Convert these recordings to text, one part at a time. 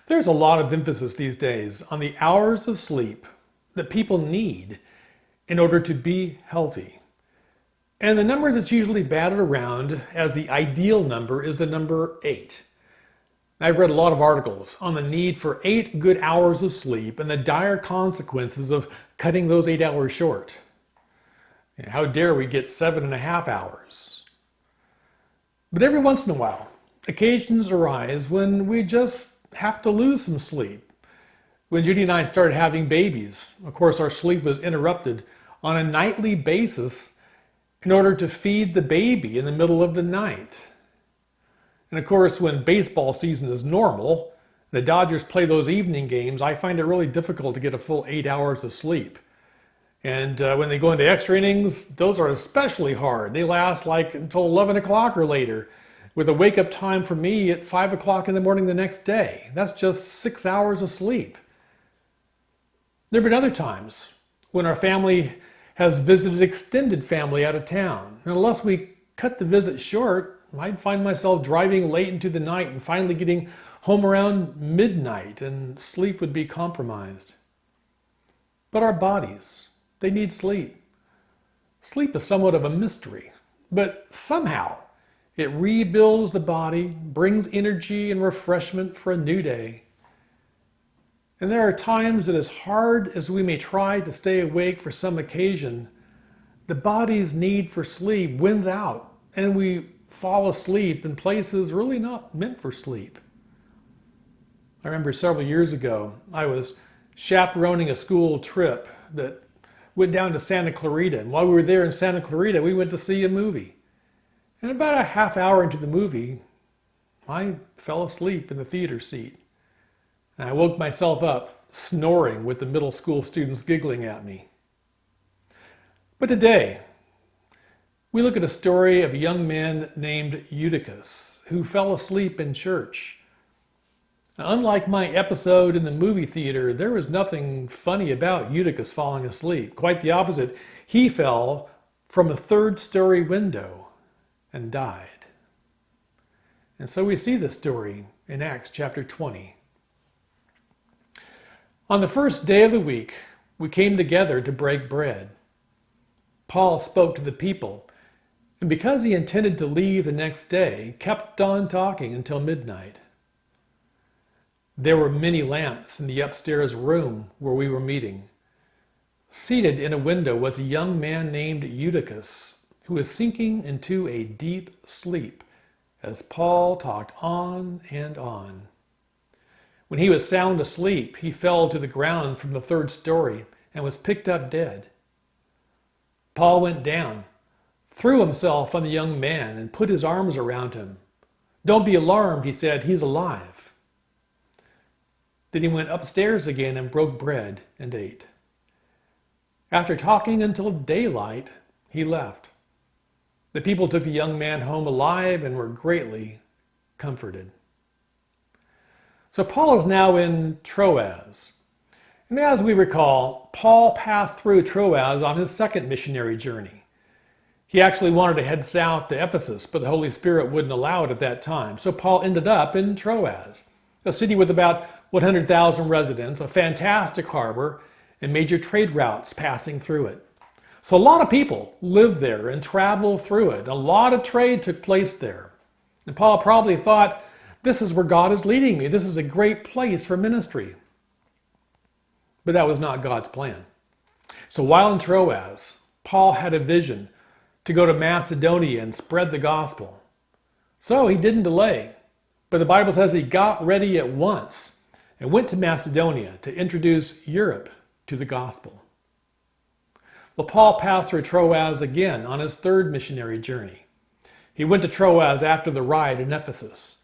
There's a lot of emphasis these days on the hours of sleep that people need in order to be healthy. And the number that's usually batted around as the ideal number is the number 8. I've read a lot of articles on the need for 8 good hours of sleep and the dire consequences of cutting those 8 hours short. How dare we get 7.5 hours? But every once in a while, occasions arise when we just have to lose some sleep. When Judy and I started having babies, of course, our sleep was interrupted on a nightly basis in order to feed the baby in the middle of the night. And of course, when baseball season is normal, the Dodgers play those evening games, I find it really difficult to get a full 8 hours of sleep. And when they go into extra innings, those are especially hard. They last like until 11 o'clock or later, with a wake-up time for me at 5 o'clock in the morning the next day. That's just 6 hours of sleep. There have been other times when our family has visited extended family out of town. And unless we cut the visit short, I'd find myself driving late into the night and finally getting home around midnight, and sleep would be compromised. But our bodies, they need sleep. Sleep is somewhat of a mystery, but somehow it rebuilds the body, brings energy and refreshment for a new day. And there are times that as hard as we may try to stay awake for some occasion, the body's need for sleep wins out, and we fall asleep in places really not meant for sleep. I remember several years ago, I was chaperoning a school trip that went down to Santa Clarita. And while we were there in Santa Clarita, we went to see a movie. And about a half hour into the movie, I fell asleep in the theater seat. And I woke myself up snoring with the middle school students giggling at me. But today, we look at a story of a young man named Eutychus who fell asleep in church. Now, unlike my episode in the movie theater, there was nothing funny about Eutychus falling asleep. Quite the opposite. He fell from a third-story window and died. And so we see this story in Acts chapter 20. On the first day of the week, we came together to break bread. Paul spoke to the people, and because he intended to leave the next day, kept on talking until midnight. There were many lamps in the upstairs room where we were meeting. Seated in a window was a young man named Eutychus, who was sinking into a deep sleep as Paul talked on and on. When he was sound asleep, he fell to the ground from the third story and was picked up dead. Paul went down, threw himself on the young man, and put his arms around him. "Don't be alarmed," he said, "he's alive." Then he went upstairs again and broke bread and ate. After talking until daylight, he left. The people took the young man home alive and were greatly comforted. So Paul is now in Troas. And as we recall, Paul passed through Troas on his second missionary journey. He actually wanted to head south to Ephesus, but the Holy Spirit wouldn't allow it at that time. So Paul ended up in Troas, a city with about 100,000 residents, a fantastic harbor, and major trade routes passing through it. So a lot of people lived there and traveled through it. A lot of trade took place there. And Paul probably thought, this is where God is leading me. This is a great place for ministry. But that was not God's plan. So while in Troas, Paul had a vision to go to Macedonia and spread the gospel. So he didn't delay. But the Bible says he got ready at once and went to Macedonia to introduce Europe to the gospel. Well, Paul passed through Troas again on his third missionary journey. He went to Troas after the ride in Ephesus.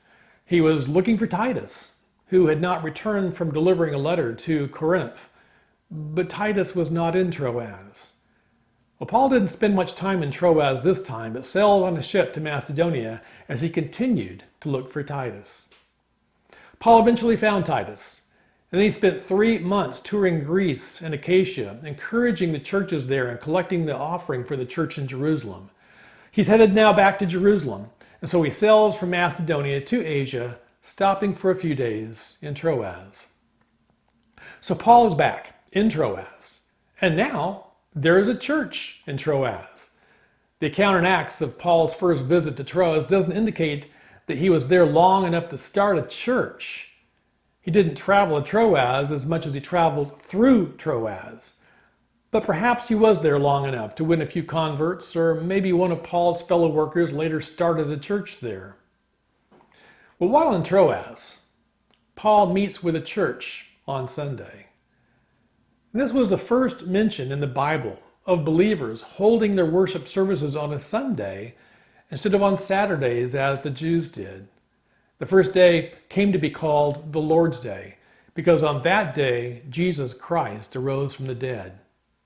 He was looking for Titus, who had not returned from delivering a letter to Corinth. But Titus was not in Troas. Well, Paul didn't spend much time in Troas this time, but sailed on a ship to Macedonia as he continued to look for Titus. Paul eventually found Titus. And then he spent 3 months touring Greece and Achaia, encouraging the churches there and collecting the offering for the church in Jerusalem. He's headed now back to Jerusalem, and so he sails from Macedonia to Asia stopping for a few days in Troas. So Paul is back in Troas, and now there is a church in Troas. The account in Acts of Paul's first visit to Troas doesn't indicate that he was there long enough to start a church. He didn't travel to Troas as much as he traveled through Troas. But perhaps he was there long enough to win a few converts, or maybe one of Paul's fellow workers later started a church there. Well, while in Troas, Paul meets with a church on Sunday. And this was the first mention in the Bible of believers holding their worship services on a Sunday instead of on Saturdays as the Jews did. The first day came to be called the Lord's Day because on that day Jesus Christ arose from the dead.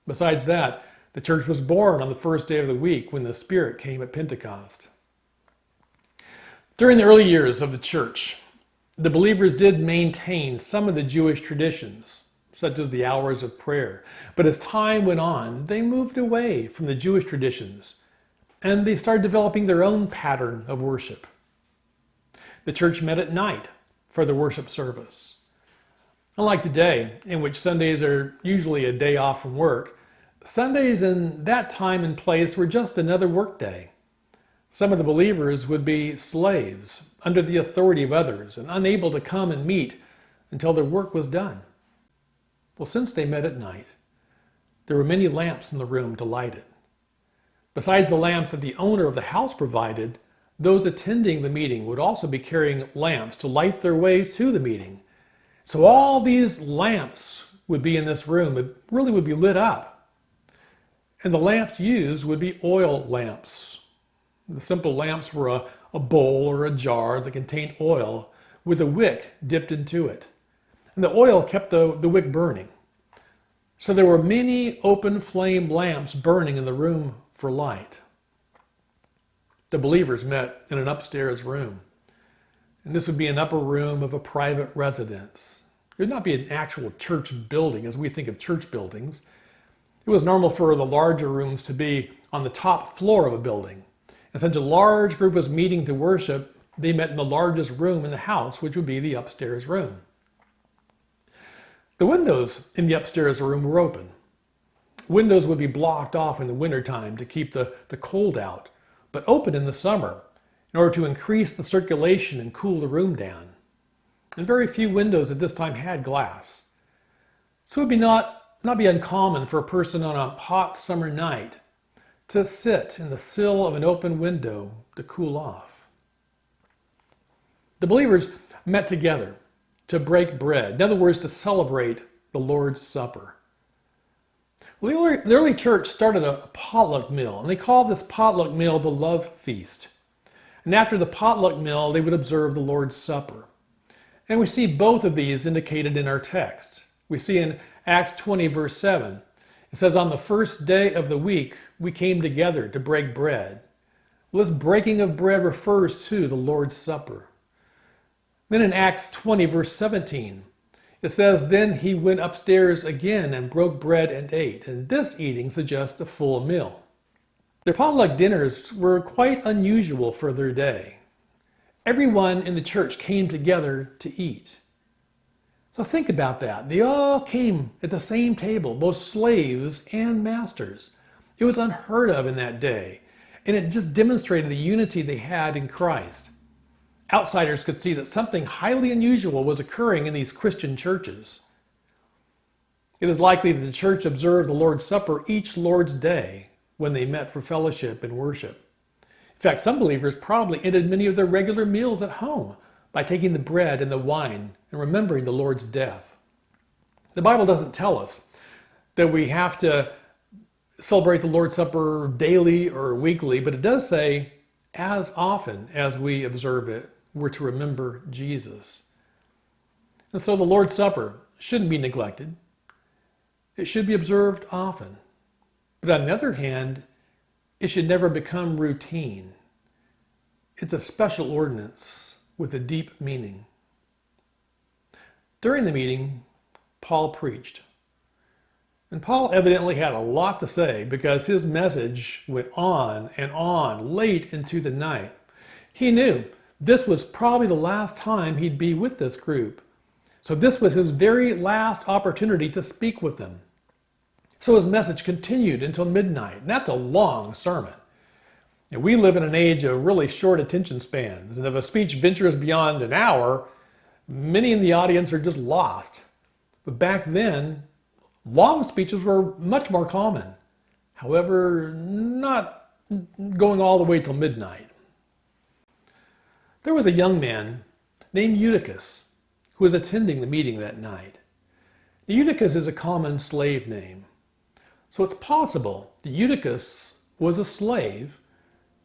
Besides that, the church was born on the first day of the week when the Spirit came at Pentecost. During the early years of the church, the believers did maintain some of the Jewish traditions, such as the hours of prayer. But as time went on, they moved away from the Jewish traditions and they started developing their own pattern of worship. The church met at night for the worship service. Unlike today, in which Sundays are usually a day off from work, Sundays in that time and place were just another work day. Some of the believers would be slaves under the authority of others and unable to come and meet until their work was done. Well, since they met at night, there were many lamps in the room to light it. Besides the lamps that the owner of the house provided, those attending the meeting would also be carrying lamps to light their way to the meeting. So all these lamps would be in this room. It really would be lit up. And the lamps used would be oil lamps. The simple lamps were a bowl or a jar that contained oil with a wick dipped into it. And the oil kept the wick burning. So there were many open flame lamps burning in the room for light. The believers met in an upstairs room. And this would be an upper room of a private residence. It would not be an actual church building as we think of church buildings. It was normal for the larger rooms to be on the top floor of a building. And since a large group was meeting to worship, they met in the largest room in the house, which would be the upstairs room. The windows in the upstairs room were open. Windows would be blocked off in the wintertime to keep the cold out, but open in the summer in order to increase the circulation and cool the room down. And very few windows at this time had glass. So it would not be uncommon for a person on a hot summer night to sit in the sill of an open window to cool off. The believers met together to break bread, in other words, to celebrate the Lord's Supper. Well, the early church started a potluck meal, and they called this potluck meal the love feast. And after the potluck meal, they would observe the Lord's Supper. And we see both of these indicated in our text. We see in Acts 20, verse 7, it says, on the first day of the week, we came together to break bread. Well, this breaking of bread refers to the Lord's Supper. Then in Acts 20, verse 17, it says, then he went upstairs again and broke bread and ate. And this eating suggests a full meal. Their potluck dinners were quite unusual for their day. Everyone in the church came together to eat. So think about that. They all came at the same table, both slaves and masters. It was unheard of in that day, and it just demonstrated the unity they had in Christ. Outsiders could see that something highly unusual was occurring in these Christian churches. It is likely that the church observed the Lord's Supper each Lord's Day when they met for fellowship and worship. In fact, some believers probably ended many of their regular meals at home by taking the bread and the wine and remembering the Lord's death. The Bible doesn't tell us that we have to celebrate the Lord's Supper daily or weekly, but it does say, as often as we observe it, we're to remember Jesus. And so the Lord's Supper shouldn't be neglected. It should be observed often. But on the other hand, it should never become routine. It's a special ordinance with a deep meaning. During the meeting, Paul preached. And Paul evidently had a lot to say because his message went on and on late into the night. He knew this was probably the last time he'd be with this group. So this was his very last opportunity to speak with them. So his message continued until midnight, and that's a long sermon. And we live in an age of really short attention spans, and if a speech ventures beyond an hour, many in the audience are just lost. But back then, long speeches were much more common. However, not going all the way till midnight. There was a young man named Eutychus who was attending the meeting that night. Now, Eutychus is a common slave name. So it's possible that Eutychus was a slave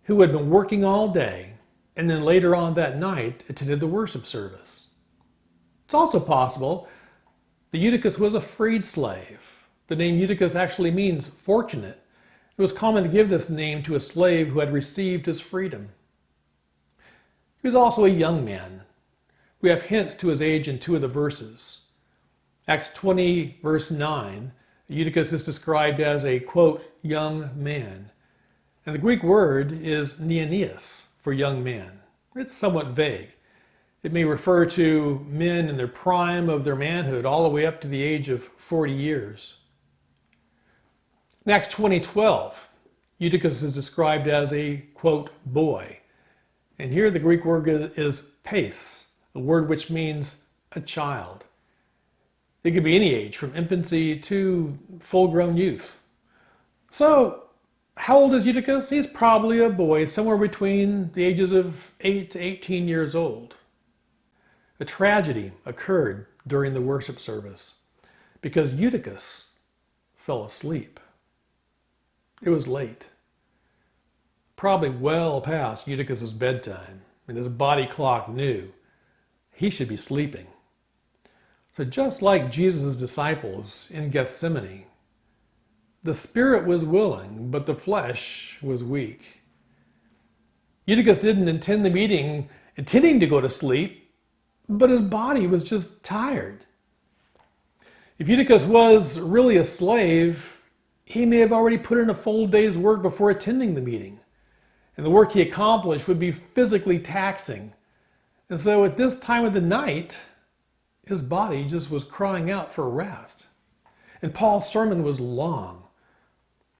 who had been working all day and then later on that night attended the worship service. It's also possible that Eutychus was a freed slave. The name Eutychus actually means fortunate. It was common to give this name to a slave who had received his freedom. He was also a young man. We have hints to his age in two of the verses. Acts 20, verse 9, Eutychus is described as a, quote, young man. And the Greek word is neanias for young man. It's somewhat vague. It may refer to men in their prime of their manhood all the way up to the age of 40 years. In Acts 20:12, Eutychus is described as a, quote, boy. And here the Greek word is pais, a word which means a child. It could be any age, from infancy to full-grown youth. So, how old is Eutychus? He's probably a boy, somewhere between the ages of 8 to 18 years old. A tragedy occurred during the worship service because Eutychus fell asleep. It was late. Probably well past Eutychus' bedtime, and his body clock knew he should be sleeping. So just like Jesus' disciples in Gethsemane, the spirit was willing, but the flesh was weak. Eutychus didn't attend the meeting intending to go to sleep, but his body was just tired. If Eutychus was really a slave, he may have already put in a full day's work before attending the meeting. And the work he accomplished would be physically taxing. And so at this time of the night, his body just was crying out for rest. And Paul's sermon was long.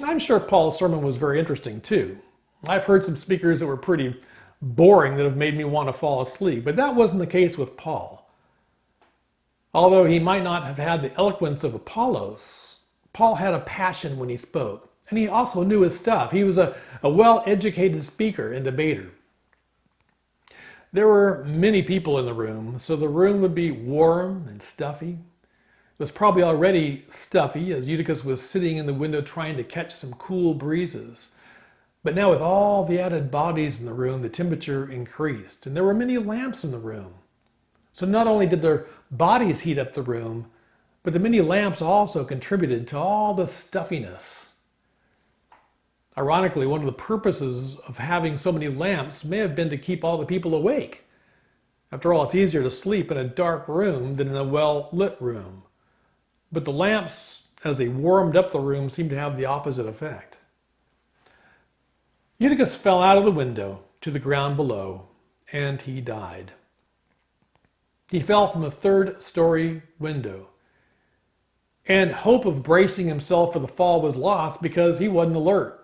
I'm sure Paul's sermon was very interesting too. I've heard some speakers that were pretty boring that have made me want to fall asleep, but that wasn't the case with Paul. Although he might not have had the eloquence of Apollos, Paul had a passion when he spoke. And he also knew his stuff. He was a well-educated speaker and debater. There were many people in the room, so the room would be warm and stuffy. It was probably already stuffy as Eutychus was sitting in the window trying to catch some cool breezes. But now with all the added bodies in the room, the temperature increased. And there were many lamps in the room. So not only did their bodies heat up the room, but the many lamps also contributed to all the stuffiness. Ironically, one of the purposes of having so many lamps may have been to keep all the people awake. After all, it's easier to sleep in a dark room than in a well-lit room. But the lamps, as they warmed up the room, seemed to have the opposite effect. Eutychus fell out of the window to the ground below, and he died. He fell from a third-story window. And hope of bracing himself for the fall was lost because he wasn't alert.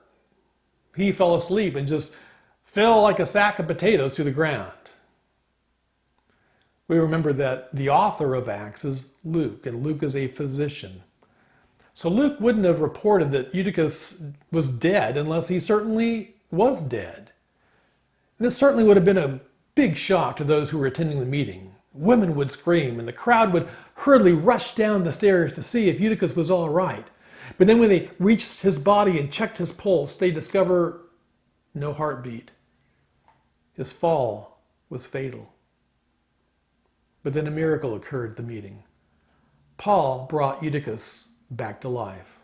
He fell asleep and just fell like a sack of potatoes to the ground. We remember that the author of Acts is Luke, and Luke is a physician. So Luke wouldn't have reported that Eutychus was dead unless he certainly was dead. And this certainly would have been a big shock to those who were attending the meeting. Women would scream, and the crowd would hurriedly rush down the stairs to see if Eutychus was all right. But then when they reached his body and checked his pulse, they discover no heartbeat. His fall was fatal. But then a miracle occurred at the meeting. Paul brought Eutychus back to life.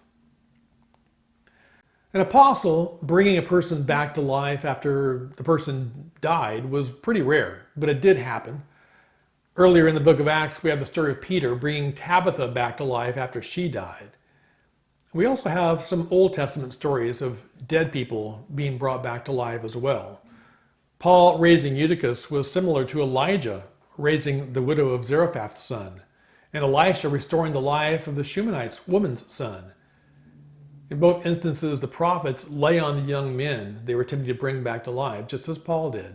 An apostle bringing a person back to life after the person died was pretty rare, but it did happen. Earlier in the book of Acts, we have the story of Peter bringing Tabitha back to life after she died. We also have some Old Testament stories of dead people being brought back to life as well. Paul raising Eutychus was similar to Elijah raising the widow of Zarephath's son, and Elisha restoring the life of the Shunammite woman's son. In both instances, the prophets lay on the young men they were attempting to bring back to life, just as Paul did.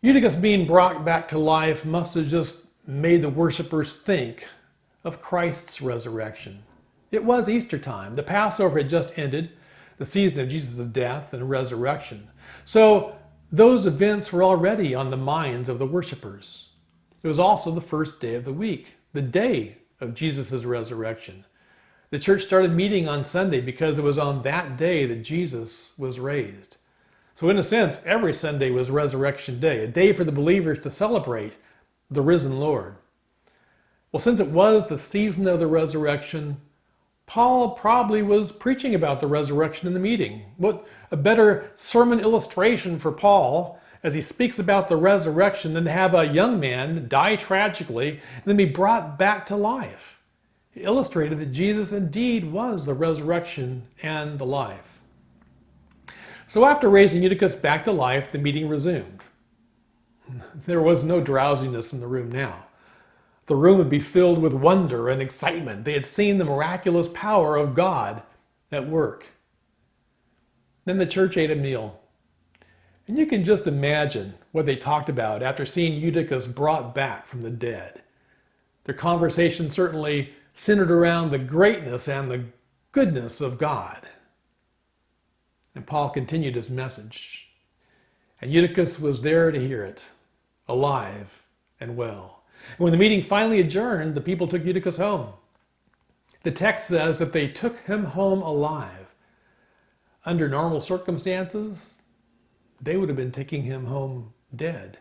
Eutychus being brought back to life must have just made the worshipers think of Christ's resurrection. It was Easter time. The Passover had just ended, the season of Jesus' death and resurrection. So those events were already on the minds of the worshipers. It was also the first day of the week, the day of Jesus' resurrection. The church started meeting on Sunday because it was on that day that Jesus was raised. So in a sense, every Sunday was Resurrection Day, a day for the believers to celebrate the risen Lord. Well, since it was the season of the resurrection, Paul probably was preaching about the resurrection in the meeting. What a better sermon illustration for Paul as he speaks about the resurrection than to have a young man die tragically and then be brought back to life. He illustrated that Jesus indeed was the resurrection and the life. So after raising Eutychus back to life, the meeting resumed. There was no drowsiness in the room now. The room would be filled with wonder and excitement. They had seen the miraculous power of God at work. Then the church ate a meal. And you can just imagine what they talked about after seeing Eutychus brought back from the dead. Their conversation certainly centered around the greatness and the goodness of God. And Paul continued his message. And Eutychus was there to hear it, alive and well. And when the meeting finally adjourned, the people took Eutychus home. The text says that they took him home alive. Under normal circumstances, they would have been taking him home dead.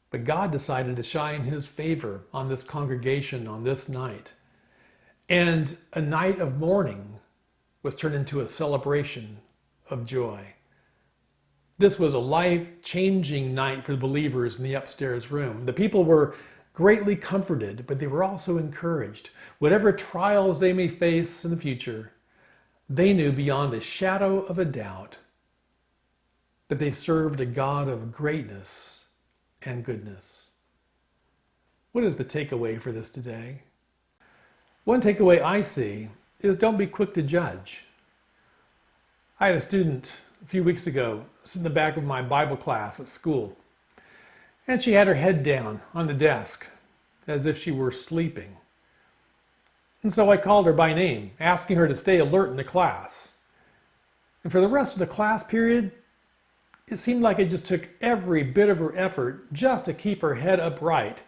But God decided to shine his favor on this congregation on this night. And a night of mourning was turned into a celebration of joy. This was a life-changing night for the believers in the upstairs room. The people were greatly comforted, but they were also encouraged. Whatever trials they may face in the future, they knew beyond a shadow of a doubt that they served a God of greatness and goodness. What is the takeaway for this today? One takeaway I see is don't be quick to judge. I had a student a few weeks ago sit in the back of my Bible class at school, and she had her head down on the desk as if she were sleeping. And so I called her by name, asking her to stay alert in the class. And for the rest of the class period, it seemed like it just took every bit of her effort just to keep her head upright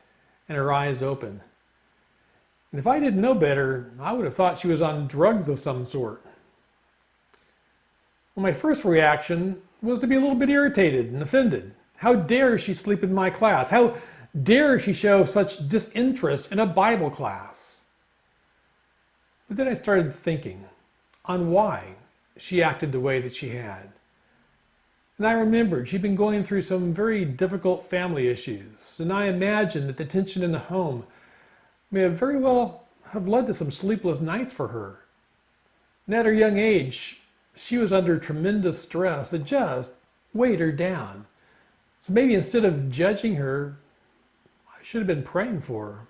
and her eyes open. And if I didn't know better, I would have thought she was on drugs of some sort. Well, my first reaction was to be a little bit irritated and offended. How dare she sleep in my class? How dare she show such disinterest in a Bible class? But then I started thinking on why she acted the way that she had. And I remembered she'd been going through some very difficult family issues, and I imagined that the tension in the home may have very well have led to some sleepless nights for her. And at her young age, she was under tremendous stress that just weighed her down. So maybe instead of judging her, I should have been praying for her.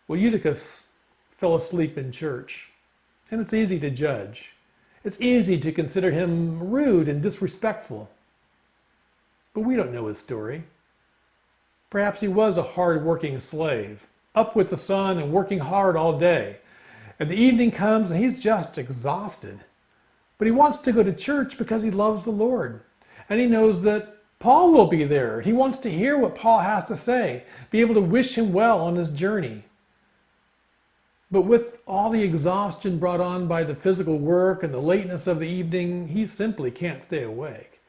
Well, Eutychus fell asleep in church, and it's easy to judge. It's easy to consider him rude and disrespectful. But we don't know his story. Perhaps he was a hard-working slave, up with the sun and working hard all day. And the evening comes and he's just exhausted. But he wants to go to church because he loves the Lord. And he knows that Paul will be there. He wants to hear what Paul has to say, be able to wish him well on his journey. But with all the exhaustion brought on by the physical work and the lateness of the evening, he simply can't stay awake.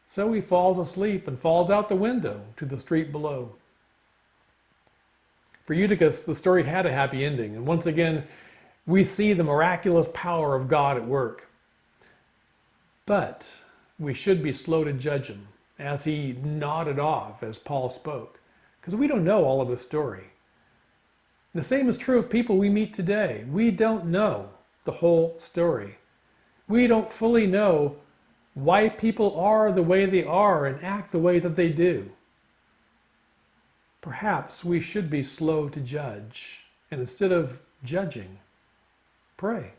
So he falls asleep and falls out the window to the street below. For Eutychus, the story had a happy ending. And once again, we see the miraculous power of God at work. But we should be slow to judge him as he nodded off as Paul spoke, because we don't know all of his story. The same is true of people we meet today. We don't know the whole story. We don't fully know why people are the way they are and act the way that they do. Perhaps we should be slow to judge, and instead of judging, pray.